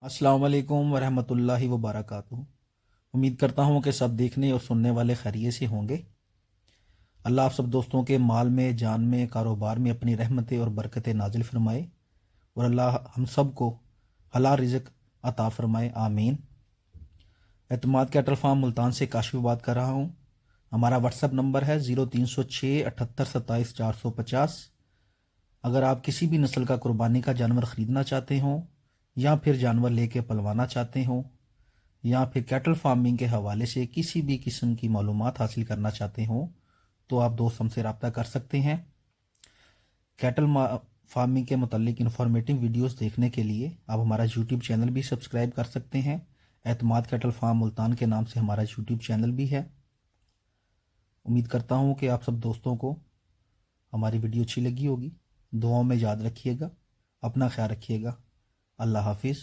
अस्सलाम वालेकुम वरहमतुल्लाहि वबरकातुहू। उम्मीद करता हूँ कि सब देखने और सुनने वाले खैरियत से होंगे। अल्लाह आप सब दोस्तों के माल में, जान में, कारोबार में अपनी रहमतें और बरकतें नाजिल फरमाए और अल्लाह हम सब को हलाल रिज़्क अता फरमाए, आमीन। एतमाद कैटल फार्म मुल्तान से काशिफ बात कर रहा हूँ। हमारा व्हाट्सअप नंबर है 0306 78 27 450। अगर आप किसी भी नस्ल का कुर्बानी का जानवर ख़रीदना चाहते हों या फिर जानवर लेके पलवाना चाहते हों या फिर कैटल फार्मिंग के हवाले से किसी भी किस्म की मालूमात हासिल करना चाहते हों तो आप दोस्त हमसे रब्ता कर सकते हैं। कैटल फार्मिंग के मुतल्लिक इन्फॉर्मेटिव वीडियोस देखने के लिए आप हमारा यूट्यूब चैनल भी सब्सक्राइब कर सकते हैं। एतमाद कैटल फार्म मुल्तान के नाम से हमारा यूट्यूब चैनल भी है। उम्मीद करता हूँ कि आप सब दोस्तों को हमारी वीडियो अच्छी लगी होगी। दुआओं में याद रखिएगा, अपना ख्याल रखिएगा। अल्लाह हाफिज़।